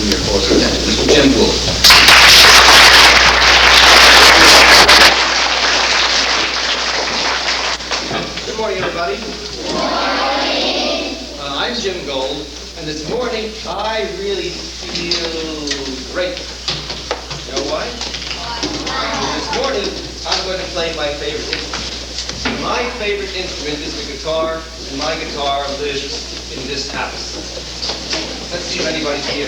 with me, of course, Mr. Jim Gould. Good morning, everybody. Good morning. I'm Jim Gould, and this morning I really feel great. You know why? This morning I'm going to play my favorite instrument. My favorite instrument is the guitar, and my guitar lives in this house. Let's see if anybody's here.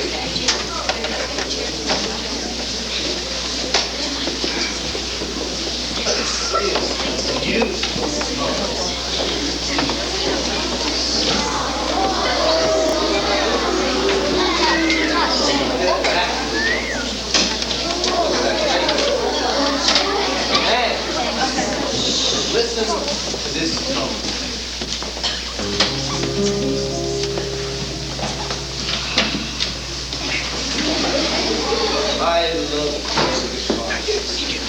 This is beautiful. Listen to this tone. I love the guitar.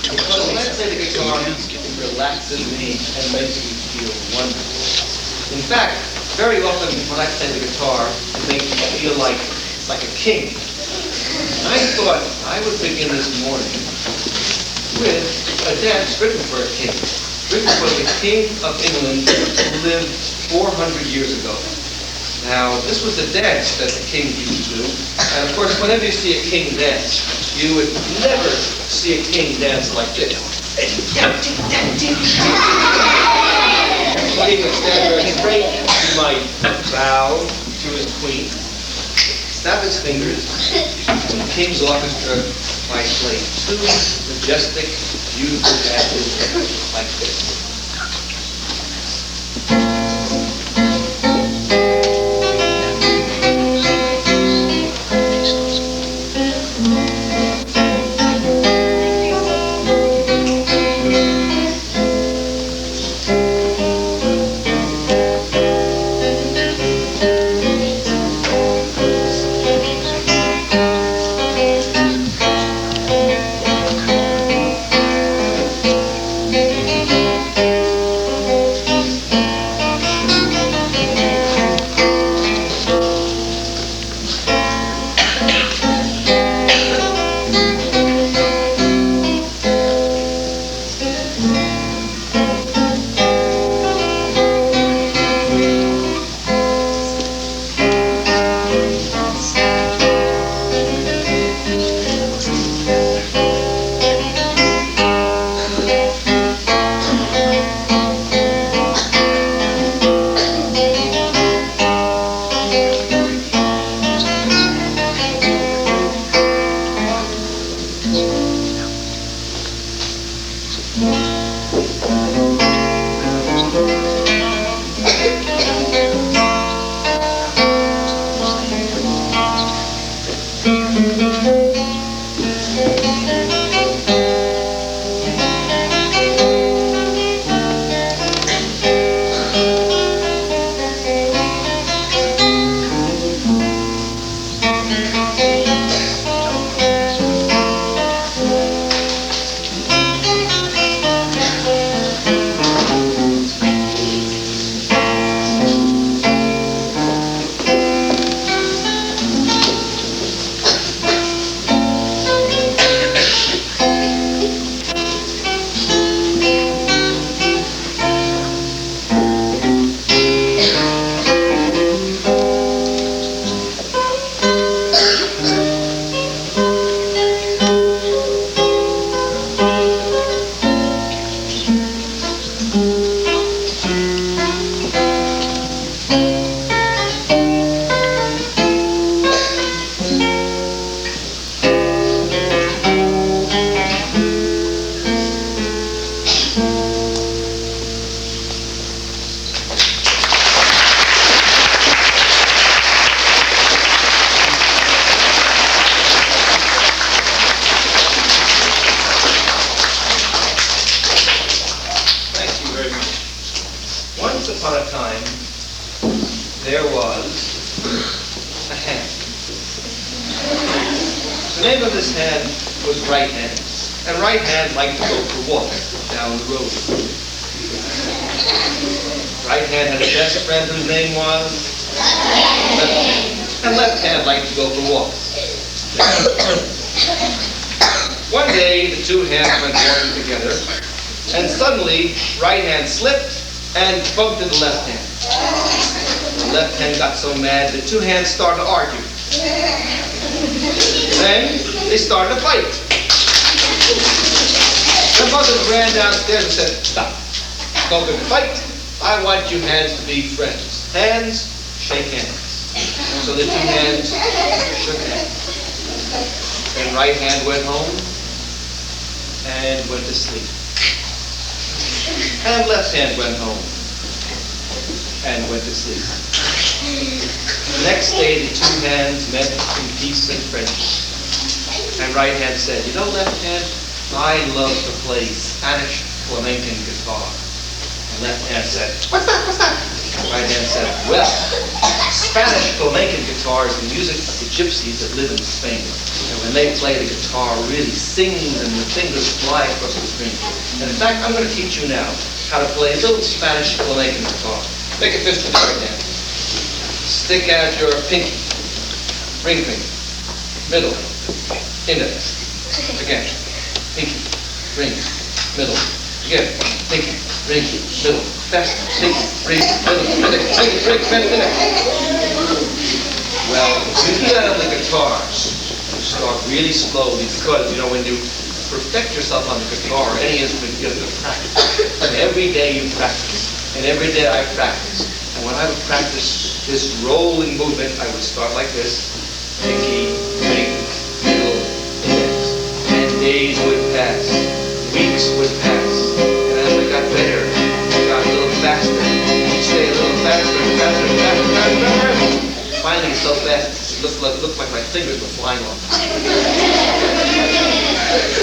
Because when I play the guitar, it relaxes me and makes me feel wonderful. In fact, very often when I play the guitar, it makes me feel like a king. I thought I would begin this morning with a dance written for a king. Written for the King of England who lived 400 years ago. Now, this was the dance that the king used to do. And of course, whenever you see a king dance, you would never see a king dance like this. He would stand very straight. He might bow to his queen, snap his fingers, and the king's orchestra might play two majestic, beautiful dances like this. The name of this hand was Right Hand, and Right Hand liked to go for walks down the road. Right Hand had a best friend whose name was Left Hand, and Left Hand liked to go for walks. One day, the two hands went walking together, and suddenly, right hand slipped and bumped into the left hand. The left hand got so mad, the two hands started to argue. Then, they started to fight. The mother ran downstairs and said, "Stop. Don't go to fight. I want you hands to be friends. Hands, shake hands." So the two hands shook hands. Then right hand went home and went to sleep. And left hand went home and went to sleep. The next day, the two hands met in peace and friendship. And right hand said, "You know, left hand, I love to play Spanish flamenco guitar." And left hand said, "What's that? What's that?" Right hand said, "Well, Spanish flamenco guitar is the music of the gypsies that live in Spain. And when they play, the guitar really sings and the fingers fly across the string. And in fact, I'm going to teach you now how to play a little Spanish flamenco guitar. Make a fist with it right now. Stick out your pinky, ring finger, middle, index. Again, pinky, ring, middle. Again, pinky, ring, middle. Fast, pinky, ring, middle, index, pinky, ring, middle, index. Well, if you do that on the guitar, you start really slowly because, you know, when you perfect yourself on the guitar or any instrument, you have to practice. And every day you practice. And every day I practice. And when I would practice this rolling movement, I would start like this. Pinky, ring, middle, index. And days would pass. Weeks would pass. And as I got better, I got a little faster. Each day a little faster and faster and faster and faster. Finally, so fast, it looked like my fingers were flying off.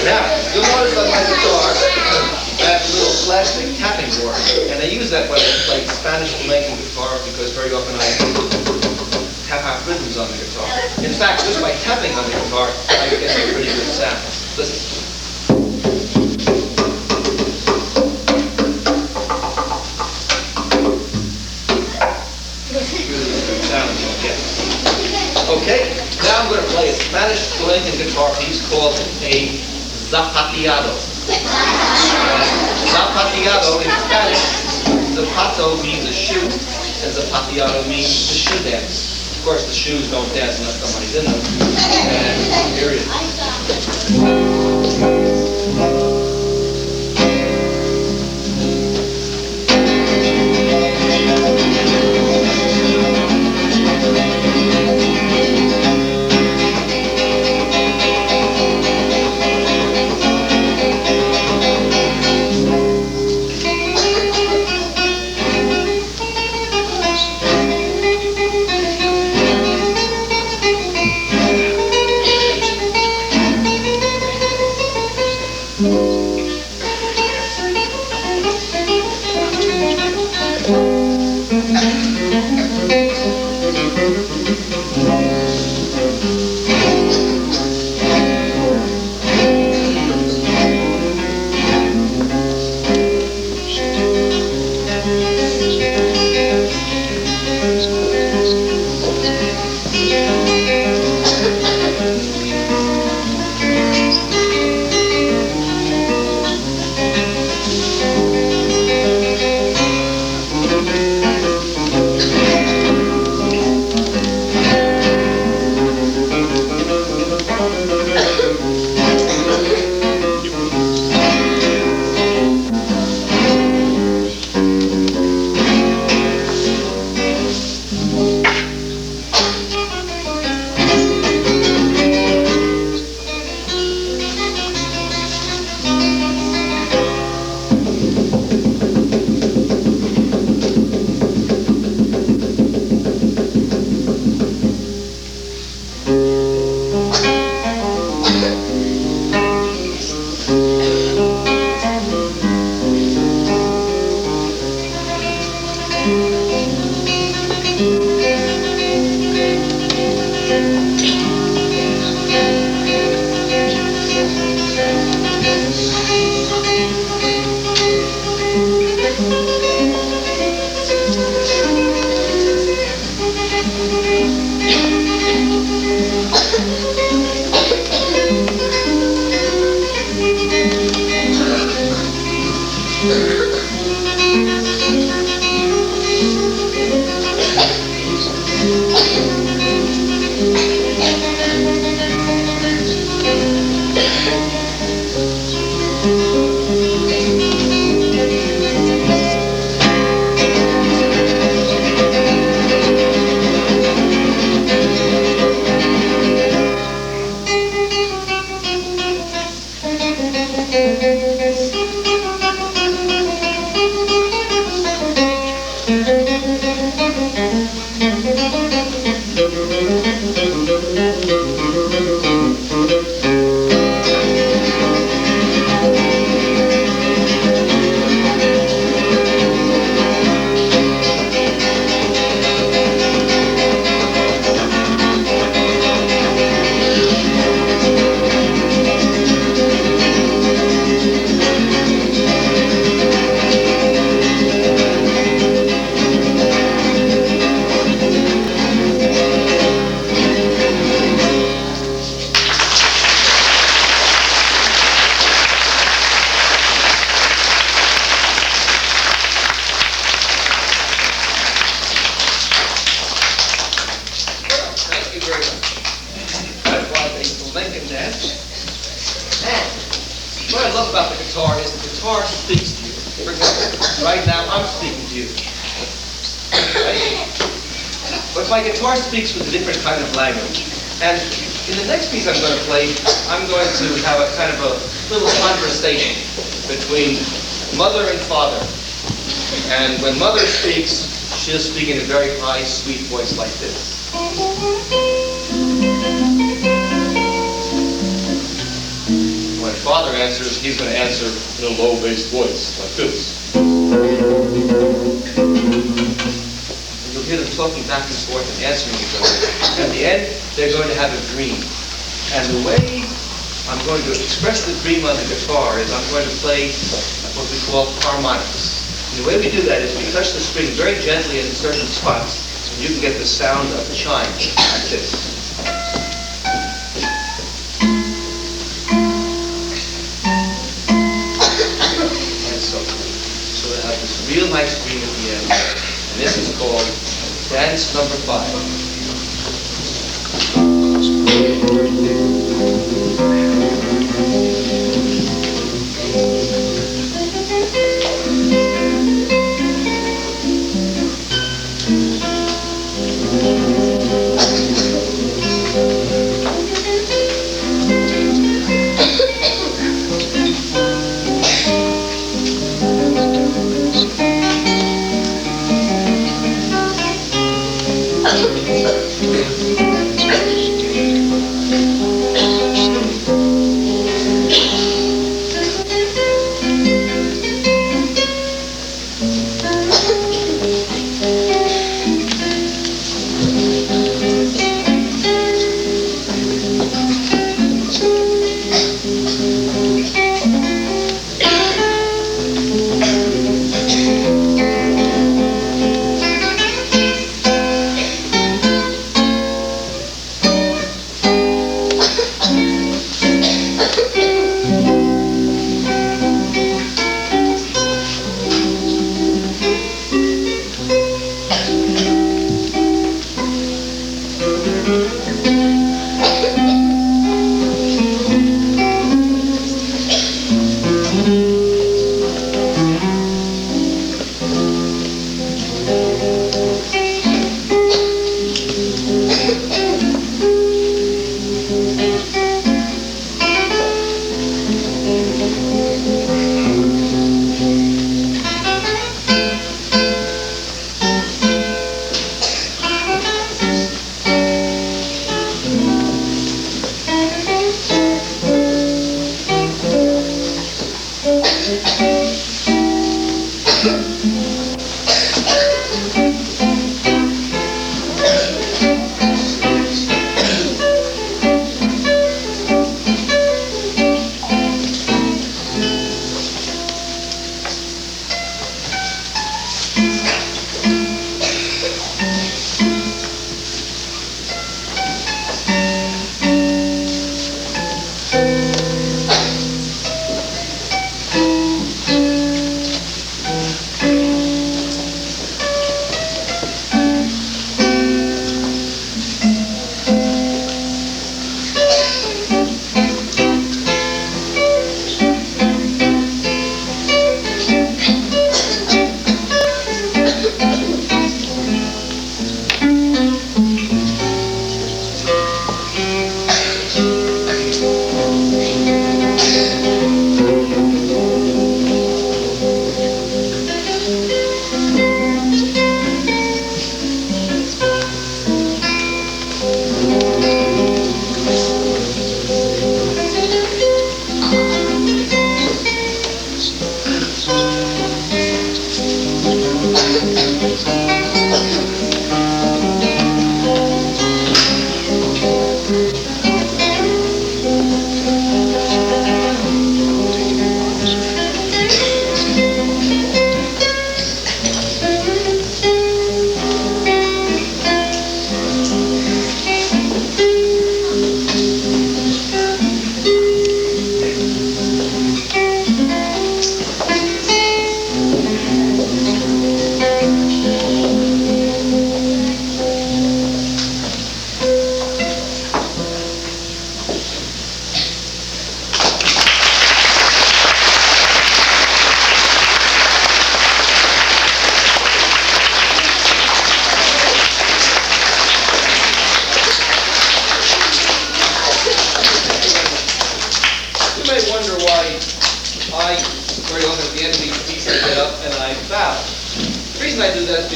Now, you'll notice on my guitar, I have a little plastic tapping board, and I use that when I play Spanish flamenco guitar because very often I tap out rhythms on the guitar. In fact, just by tapping on the guitar, I get a pretty good sound. Listen. Okay, now I'm going to play a Spanish flamenco guitar piece called a zapateado. Zapateado in Spanish, zapato means a shoe, and zapateado means the shoe dance. Of course, the shoes don't dance unless somebody's in them. And here it is. my guitar speaks with a different kind of language. And in the next piece I'm going to play, I'm going to have a kind of a little conversation between mother and father. And when mother speaks, she'll speak in a very high, sweet voice like this. When father answers, he's going to answer in a low-based voice like this. You'll hear them talking back and forth and answering each other. At the end, they're going to have a dream. And the way I'm going to express the dream on the guitar is I'm going to play what we call harmonics. And the way we do that is we touch the string very gently in certain spots, and you can get the sound of the chime like this. And so we'll have this real nice dream at the end. And this is called Dance Number 5.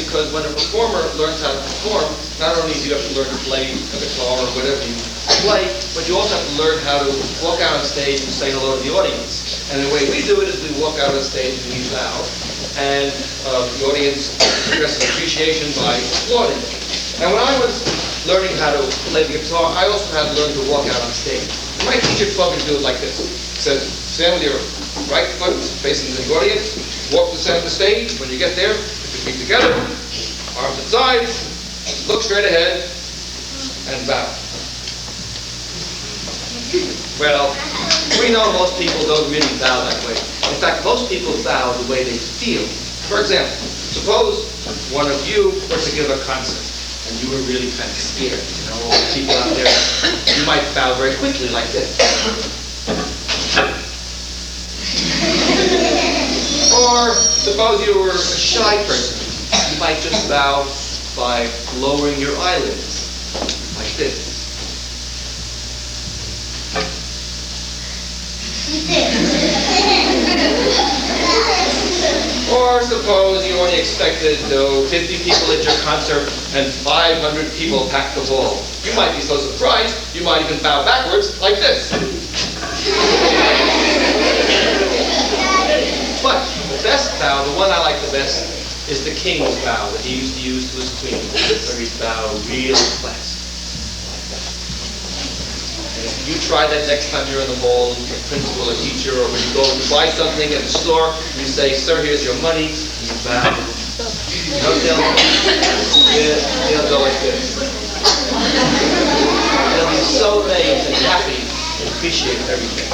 because when a performer learns how to perform, not only do you have to learn to play a guitar or whatever you play, but you also have to learn how to walk out on stage and say hello to the audience. And the way we do it is we walk out on stage and we bow, and the audience expresses appreciation by applauding. And when I was learning how to play the guitar, I also had to learn to walk out on stage. My teacher taught me to do it like this. He said, stand with your right foot facing the audience, walk to the center of the stage. When you get there, put your feet together, arms at sides, look straight ahead, and bow. Well, we know most people don't really bow that way. In fact, most people bow the way they feel. For example, suppose one of you were to give a concert, and you were really kind of scared, you know, all the people out there. You might bow very quickly like this. Or suppose you were a shy person. You might just bow by lowering your eyelids, like this. Or suppose you only expected 50 people at your concert and 500 people packed the hall. You might be so surprised, you might even bow backwards like this. But the best bow, the one I like the best, is the king's bow that he used to use to his queen, where he'd bow real flat. You try that next time you're in the mall, your principal or teacher, or when you go to buy something at the store, you say, sir, here's your money, and you bow. No, they'll go like this. They'll be so amazed and happy and appreciate everything.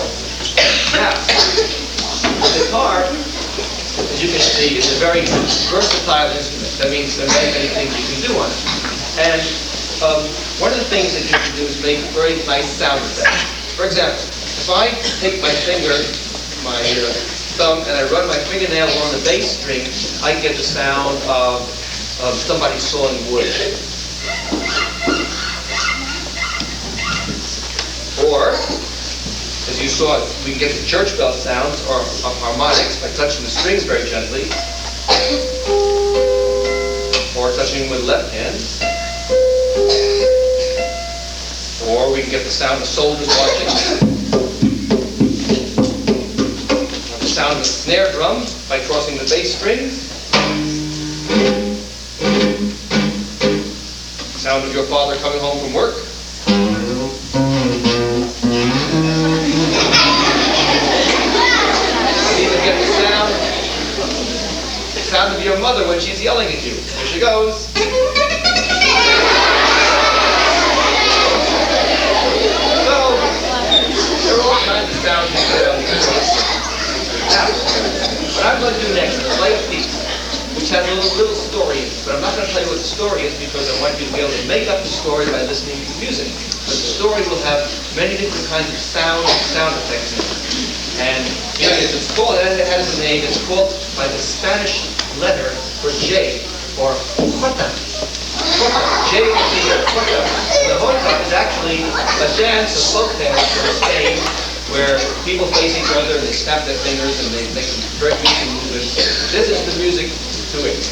Now, the guitar, as you can see, is a very versatile instrument. That means there are many, many things you can do on it. And one of the things that you can do is make very nice sound effects. For example, if I take my finger, my thumb, and I run my fingernail along the bass string, I get the sound of somebody sawing wood. Or, as you saw, we can get the church bell sounds or of harmonics by touching the strings very gently, or touching with the left hand. Or we can get the sound of soldiers marching, or the sound of the snare drum by crossing the bass strings, the sound of your father coming home from work, you even get the sound of your mother when she's yelling at you. Here she goes. There are all kinds of sounds you can play on the guitar. Now, what I'm going to do next is play a piece which has a little story in it. But I'm not going to tell you what the story is because I want you to be able to make up the story by listening to the music. But the story will have many different kinds of sound effects in it. And here it is. It's called, it has a name. It's called by the Spanish letter for J, or jota. J is the jota. The jota is actually a dance, a folk dance from Spain, where people face each other and they snap their fingers and they make some very beautiful movements. This is the music to it.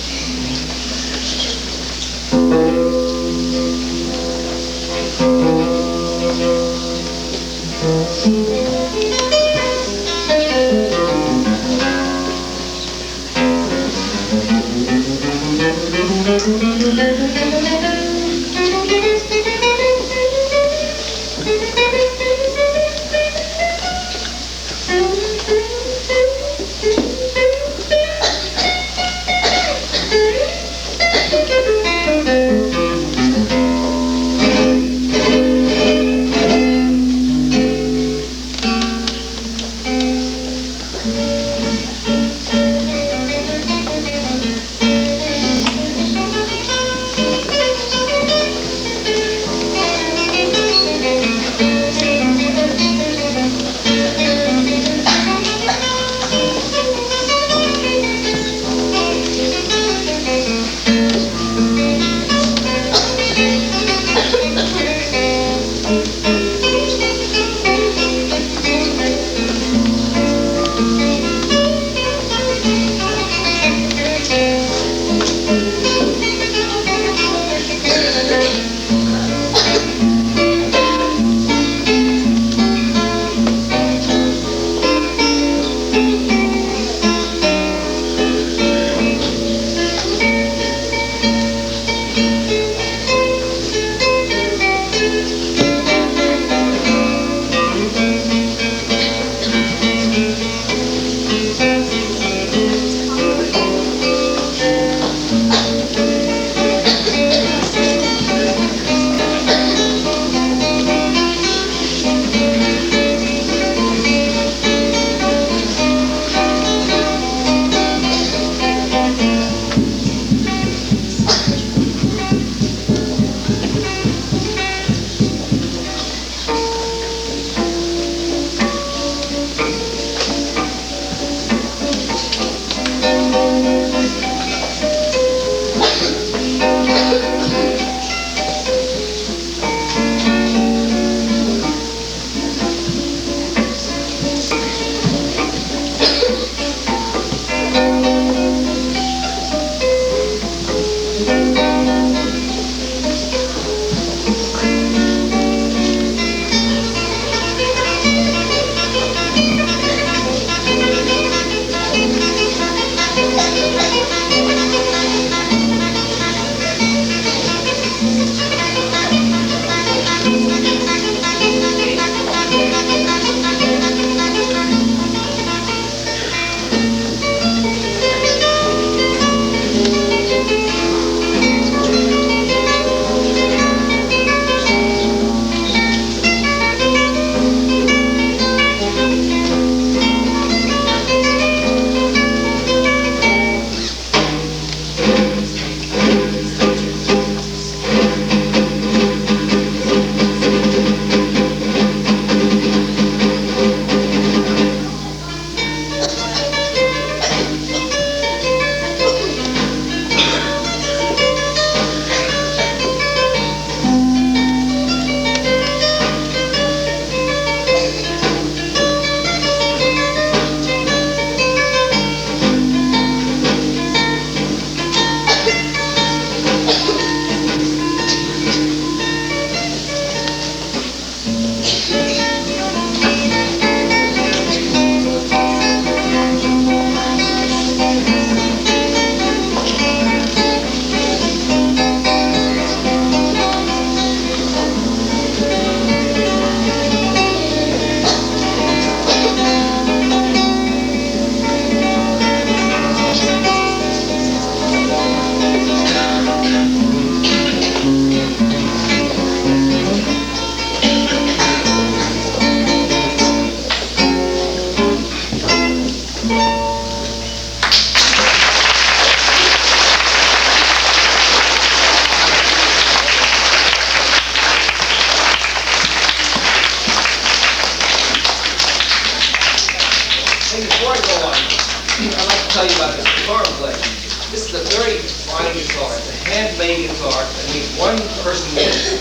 made guitar, that means one person made it.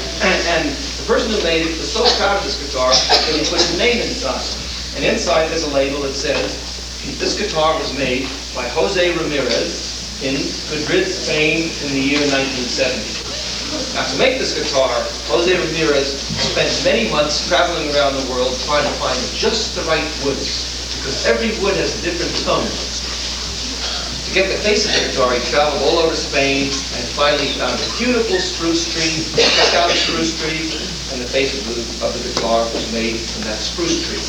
And the person who made it was so proud of this guitar that he put his name inside. And inside there's a label that says, this guitar was made by Jose Ramirez in Madrid, Spain in the year 1970. Now, to make this guitar, Jose Ramirez spent many months traveling around the world trying to find just the right wood, because every wood has a different tone. To get the face of the guitar, he traveled all over Spain and finally found a beautiful spruce tree, cut down the spruce tree, and the face of the guitar was made from that spruce tree.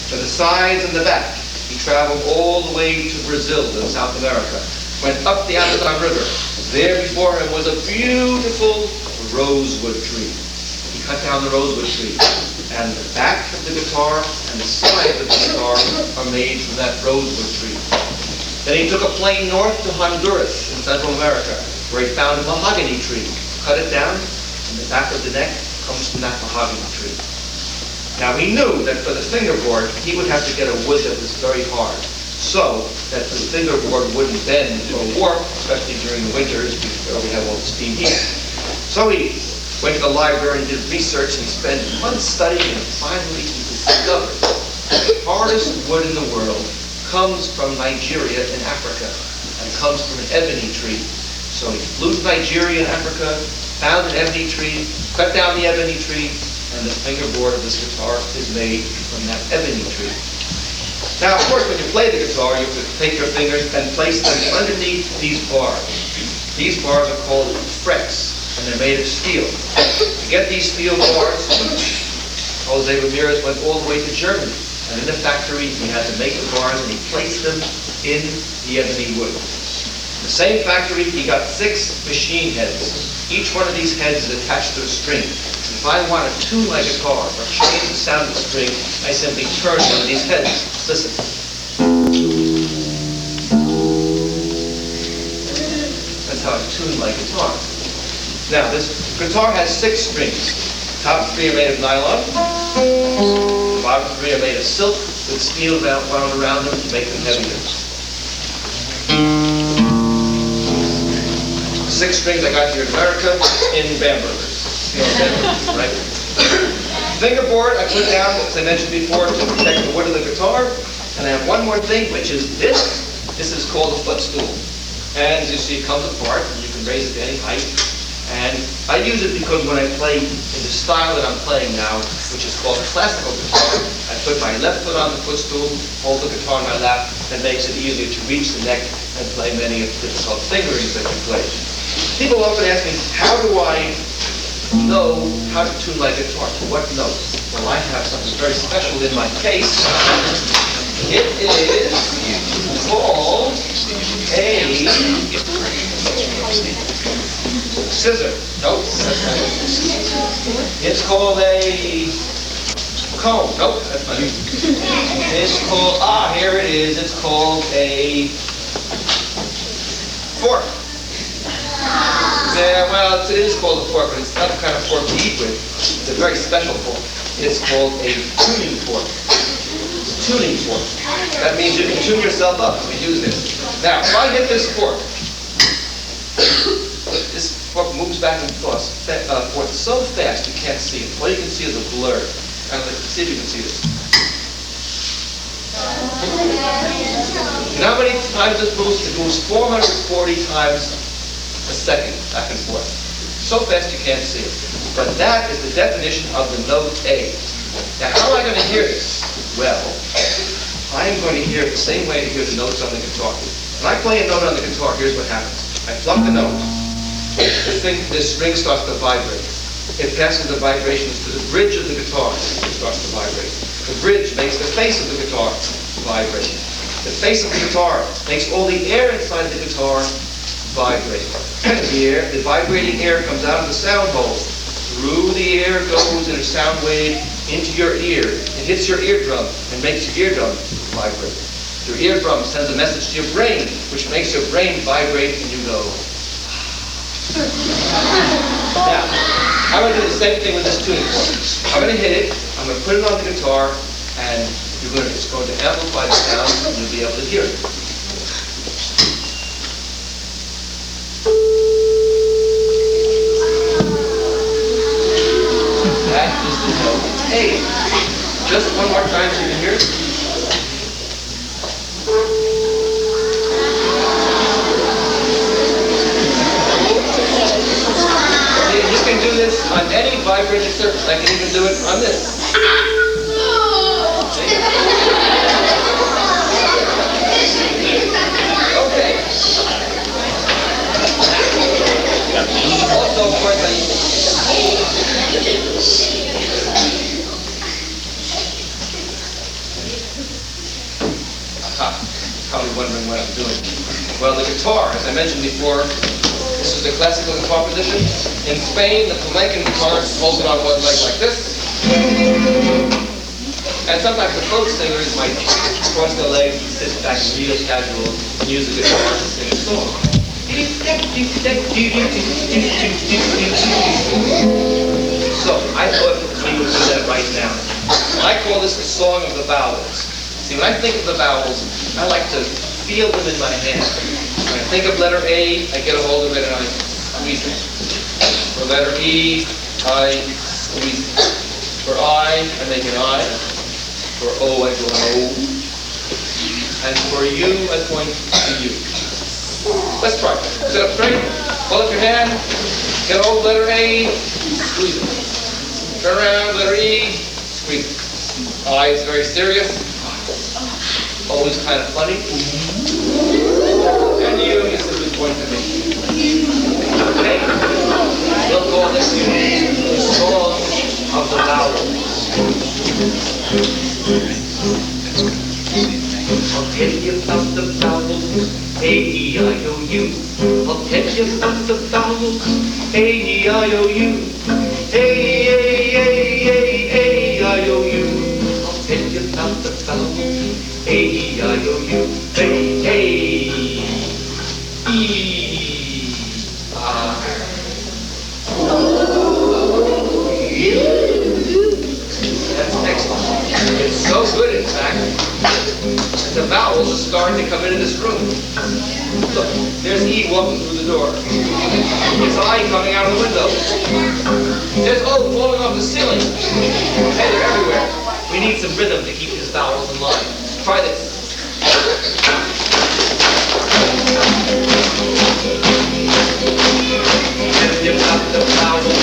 For the sides and the back, he traveled all the way to Brazil in South America, went up the Amazon River. There before him was a beautiful rosewood tree. He cut down the rosewood tree, and the back of the guitar and the side of the guitar are made from that rosewood tree. Then he took a plane north to Honduras in Central America, where he found a mahogany tree. Cut it down, and the back of the neck comes from that mahogany tree. Now he knew that for the fingerboard, he would have to get a wood that was very hard, so that the fingerboard wouldn't bend or warp, especially during the winters before we have all the steam heat. So he went to the library and did research, and he spent months studying, and finally he discovered that the hardest wood in the world comes from Nigeria in Africa, and comes from an ebony tree. So he flew to Nigeria in Africa, found an ebony tree, cut down the ebony tree, and the fingerboard of this guitar is made from that ebony tree. Now, of course, when you play the guitar, you have to take your fingers and place them underneath these bars. These bars are called frets, and they're made of steel. To get these steel bars, Jose Ramirez went all the way to Germany. And in the factory, he had to make the bars, and he placed them in the ebony wood. In the same factory, he got 6 machine heads. Each one of these heads is attached to a string. If I want to tune my guitar or change the sound of the string, I simply turn one of these heads. Listen. That's how I tune my guitar. Now, this guitar has 6 strings. The top 3 are made of nylon. The bottom 3 are made of silk with steel wound around them to make them heavier. 6 strings I got here in America in Bamberger. Right? Fingerboard I put down, as I mentioned before, to protect the wood of the guitar. And I have one more thing, which is this. This is called a footstool. And as you see, it comes apart, and you can raise it to any height. And I use it because when I play in the style that I'm playing now, which is called a classical guitar, I put my left foot on the footstool, hold the guitar in my lap, and makes it easier to reach the neck and play many of the difficult fingerings that you play. People often ask me, how do I know how to tune my guitar? To what note? Well, I have something very special in my case. It is called a scissor. Nope. It's called a comb. Nope, that's not it. It's called, here it is. It's called a fork. Yeah, well, it is called a fork, but it's not the kind of fork you eat with. It's a very special fork. It's called a tuning fork. Tuning fork. That means you can tune yourself up when you use this. Now, if I hit this fork moves back and forth so fast you can't see it. All you can see is a blur. See if you can see this. And how many times it moves? It moves 440 times a second, back and forth. So fast you can't see it. But that is the definition of the note A. Now, how am I going to hear this? Well, I am going to hear it the same way to hear the notes on the guitar. When I play a note on the guitar, here's what happens. I pluck the note. This string starts to vibrate. It passes the vibrations to the bridge of the guitar. It starts to vibrate. The bridge makes the face of the guitar vibrate. The face of the guitar makes all the air inside the guitar vibrate. The vibrating air comes out of the sound hole. Through the air goes in a sound wave into your ear. It hits your eardrum and makes your eardrum vibrate. Your eardrum sends a message to your brain, which makes your brain vibrate, and you go. Now, I'm going to do the same thing with this tuning fork. I'm going to hit it, I'm going to put it on the guitar, and it's going to amplify the sound, and you'll be able to hear it. one more time so you can hear it. You can do this on any vibrating surface. I can even do it on this. Okay. Also, of course, probably wondering what I'm doing. Well, the guitar, as I mentioned before, this is the classical guitar position. In Spain, the flamenco guitarist holds it on one leg like this. And sometimes the folk singers might cross their legs and sit back real casual and use the guitar to sing a song. So, I thought we would do that right now. I call this the song of the vowels. See, when I think of the vowels, I like to feel them in my hand. When I think of letter A, I get a hold of it and I squeeze it. For letter E, I squeeze it. For I make an I. For O, I go an O. And for U, I point to U. Let's try. Sit up straight, hold up your hand, get a hold of letter A, squeeze it. Turn around, letter E, squeeze it. I is very serious. Always kind of funny. And you simply point to me. Okay. We'll call this the song of the vowels. I'll tell you about the vowels, A-E-I-O-U. I'll tell you about the vowels, A-E-I-O-U. A-E-A-A-A-A-I-O-U. I'll tell you about the vowels, A-E-I-O-U, A-E-I-O-U. That's excellent. It's so good, in fact, that the vowels are starting to come into this room. Look, there's E walking through the door. There's I coming out of the window. There's O falling off the ceiling. Hey, they're everywhere. We need some rhythm to keep these vowels in line. Try this. If you got the vowels,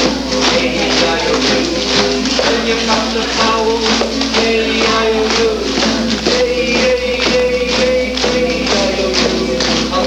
A-E-I-O-U. If you got the vowels, A-E-I-O-U. A-E-A-A-A-A-I-O-U.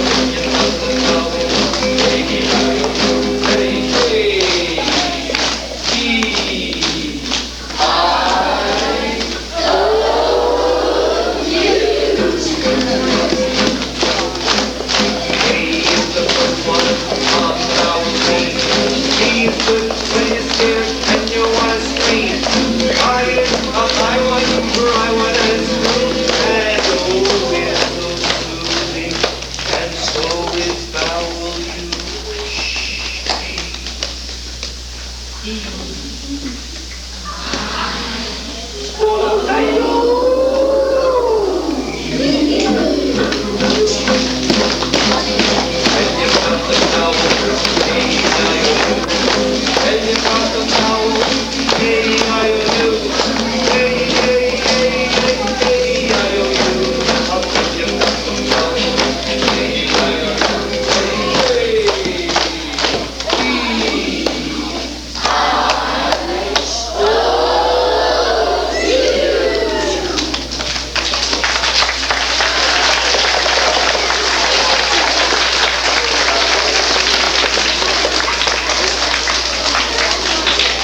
If you got the vowels, A-E-I-O-U.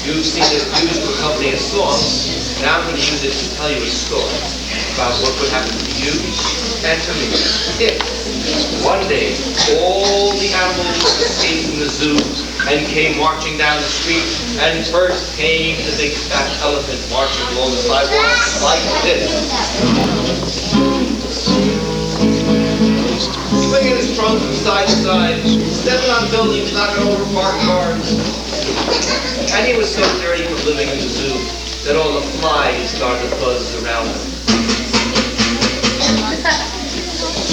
You've seen it used to accompany a song. Now I'm going to use it to tell you a story about what would happen to you and to me if one day all the animals escaped from the zoo and came marching down the street, and first came the big fat elephant marching along the sidewalk like this. Swinging his trunk from side to side, stepping on buildings, knocking over parked cars. And he was so dirty from living in the zoo that all the flies started to buzz around him.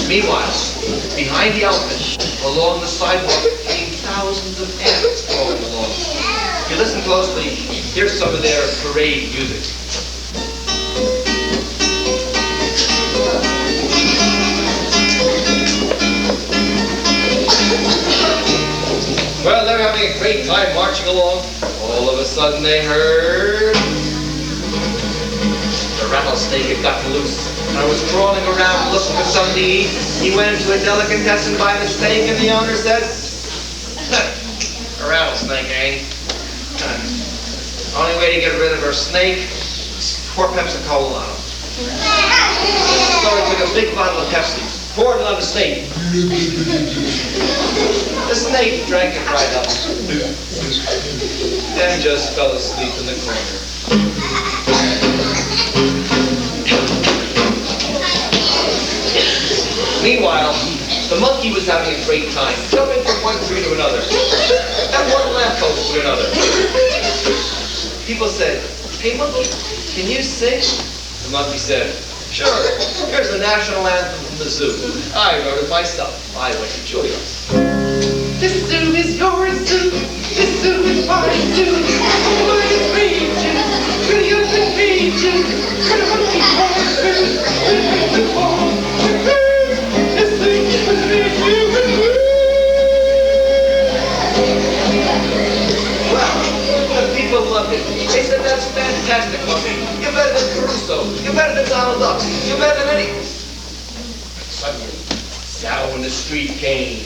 Meanwhile, behind the elephant, along the sidewalk, came thousands of ants crawling along. If you listen closely, here's some of their parade music. Well, they were having a great time marching along. All of a sudden they heard the rattlesnake had gotten loose and was crawling around looking for something to eat. He went into a delicatessen by mistake and the owner said, a rattlesnake, eh? Only way to get rid of her snake is pour Pepsi-Cola on him. So he took a big bottle of Pepsi, poured it on the snake. The snake drank it right up and just fell asleep in the corner. Meanwhile, the monkey was having a great time, jumping from one tree to another, and one lamppost to another. People said, "Hey monkey, can you sing?" The monkey said, "Sure, here's the national anthem from the zoo. I wrote it myself. I went to Julia." This zoo is your zoo. This zoo is my zoo. Oh, it's raging. Pretty up and raging. Pretty monkey falls through. Pretty fall. This thing is raging. Well, the people loved it. They said, "That's fantastic, monkey. You're better than Caruso. You're better than Donald Duck. You're better than any." Suddenly, down the street came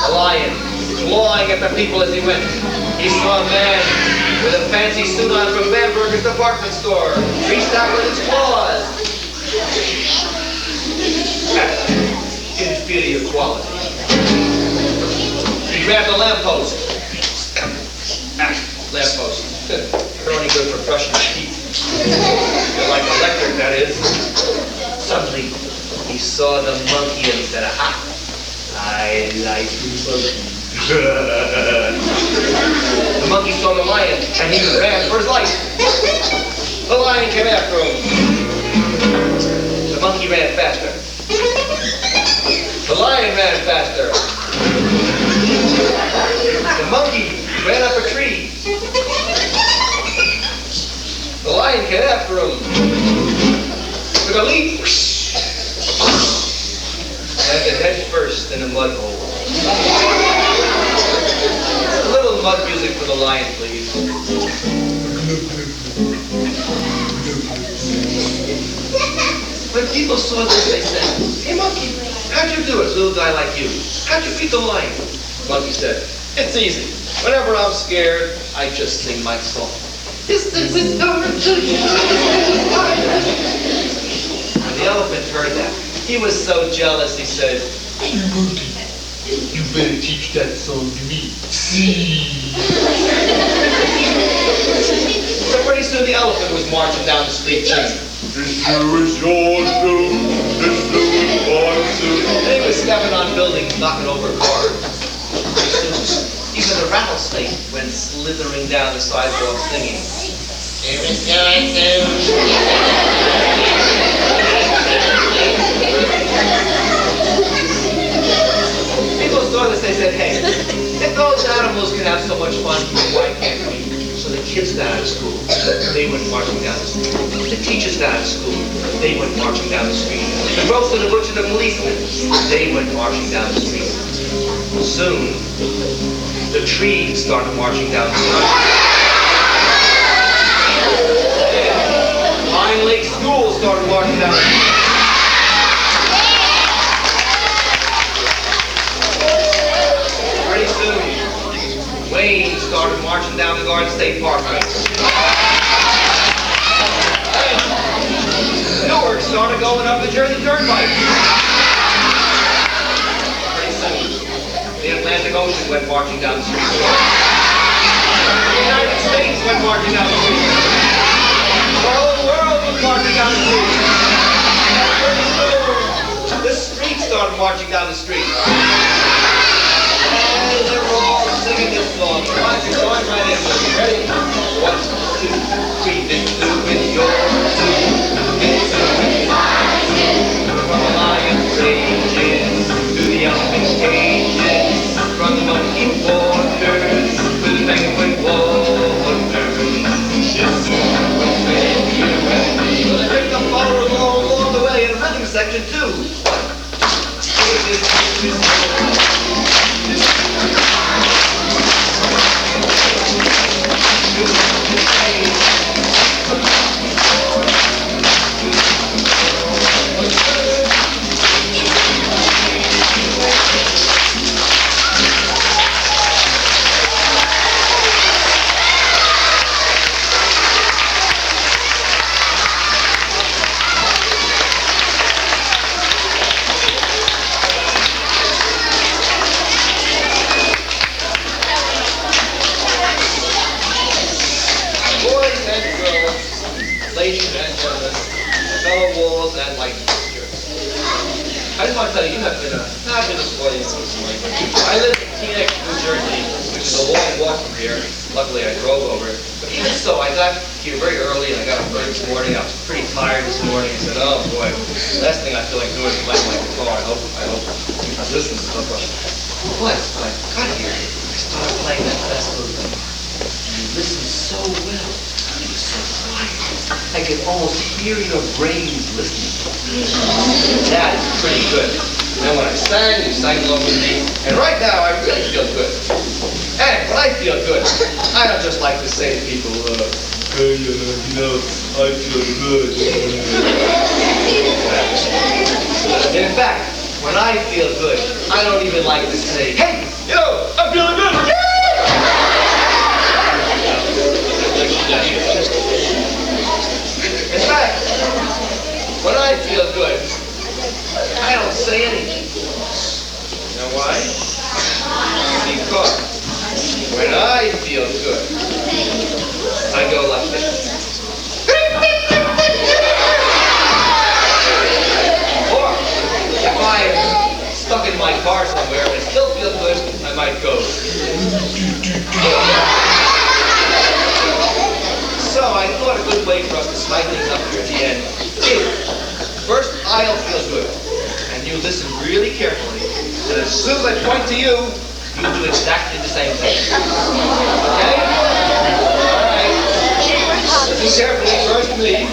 a lion, clawing at the people as he went. He saw a man with a fancy suit on from Bamberger's department store, reached out with his claws. Inferior quality. He grabbed a lamppost. Lamppost. They're only good for brushing your teeth. They're like electric, that is. Suddenly, he saw the monkey and he said, "Aha! I like monkey." The monkey saw the lion and he ran for his life. The lion came after him. The monkey ran faster. The lion ran faster. The monkey ran up a tree. The lion came after him. Took a leap. Landed head first in a mud hole. A little mud music for the lion, please. When people saw this, they said, "Hey monkey, how'd you do it, little guy like you? How'd you beat the lion?" Monkey said, "It's easy. Whenever I'm scared, I just sing my song. This is going to you." When the elephant heard that, he was so jealous, he said, "Hey monkey, you better teach that song to me." So pretty soon the elephant was marching down the street singing, "This zoo is your zoo, this zoo is my zoo." And he was stepping on buildings, knocking over cars. Pretty soon, even the rattlesnake went slithering down the sidewalk singing, "Here is your zoo." People saw this, they said, "Hey, if those animals can have so much fun, why can't we?" So the kids got out of school, they went marching down the street. The teachers got out of school, they went marching down the street. The grocer, the butcher, the policeman, they went marching down the street. Soon, the trees started marching down the street. And Pine Lake School started marching down the street. Pretty soon, Wayne started marching down the Garden State Parkway. Newark started going up the Jersey Turnpike. Pretty soon, the Atlantic Ocean went marching down the street. The United States went marching down the street. The whole world was marching down the street. And pretty soon, the street started marching down the street. And section 2. Ladies and gentlemen, fellow wolves and light speakers. I just want to tell you, you have been a fabulous audience this morning. I live in Teaneck, New Jersey, which is a long walk from here. Luckily, I drove over. But even so, I got here very early, and I got up early this morning. I was pretty tired this morning. I said, oh boy, last thing I feel like doing is playing my guitar. I hope I listen to stuff. But when I got here, I started playing that festival thing. And you listen so well. It was so quiet. I could almost hear your brains listening. That is pretty good. And then when I sang, you sang along with me. And right now, I really feel good. And when I feel good, I don't just like to say to people, hey, I feel good. In fact, when I feel good, I don't even like to say, hey, I'm feeling good. In fact, when I feel good, I don't say anything. You know why? Because when I feel good, I go like this. Or if I'm stuck in my car somewhere and I still feel good, I might go. So I thought a good way for us to slide things up here at the end is, first I'll feel good, and you listen really carefully, and as soon as I point to you, you do exactly the same thing. Okay? Alright. Listen carefully, first me.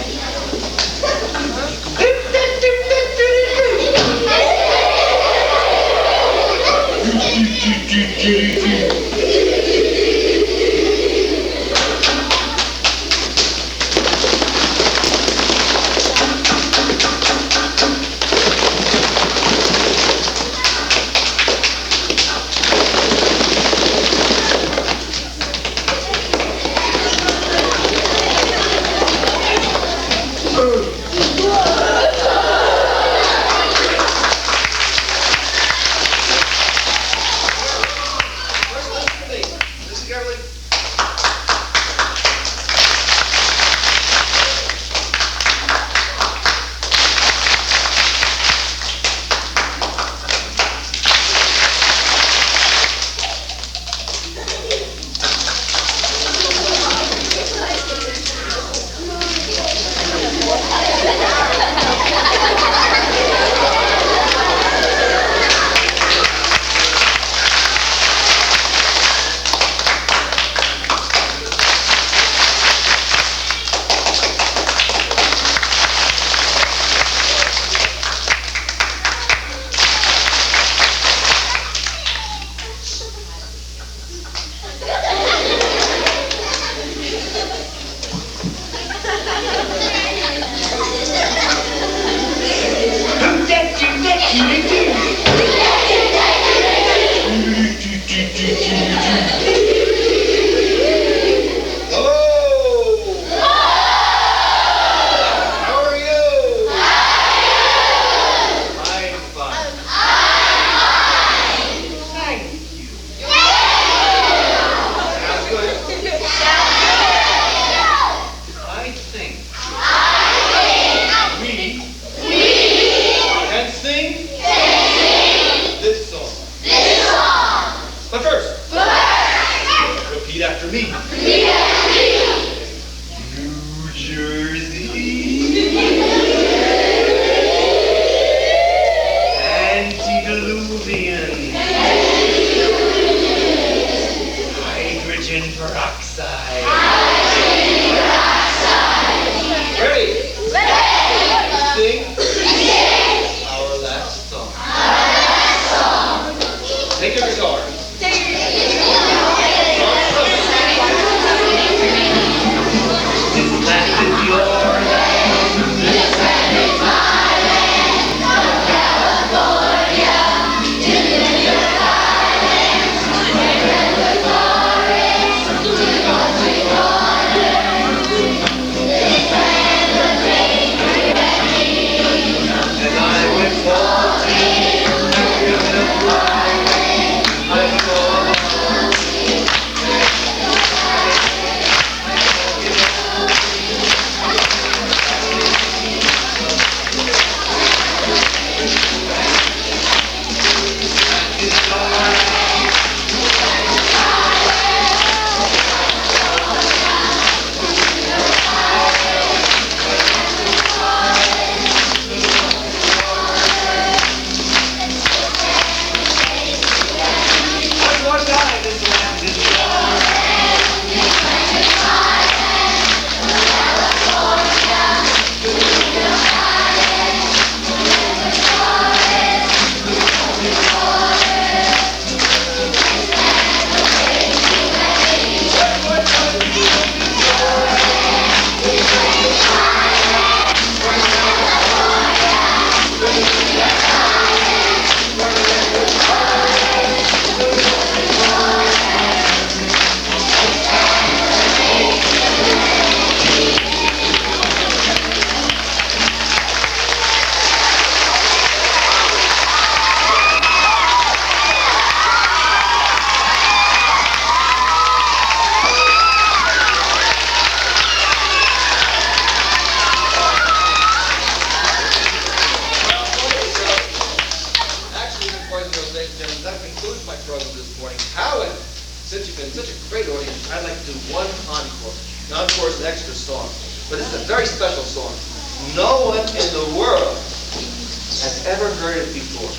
no one in the world has ever heard it before.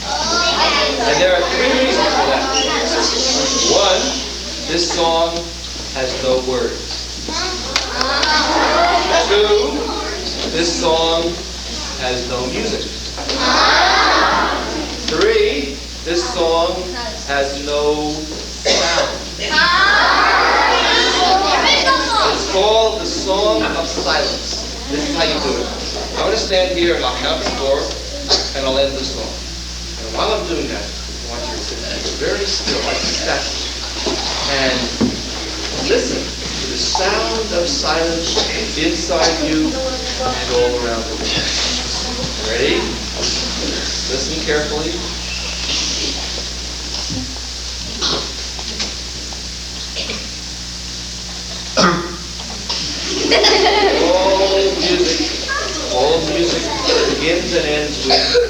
And there are three reasons for that. One, this song has no words. Two, this song has no music. Three, this song has no sound. It's called the Song of Silence. This is how you do it. I'm going to stand here and I'll count to 4 and I'll end the song. And while I'm doing that, I want you to sit very still, like a statue, and listen to the sound of silence inside you and all around the room. Ready? Listen carefully. All music begins and ends with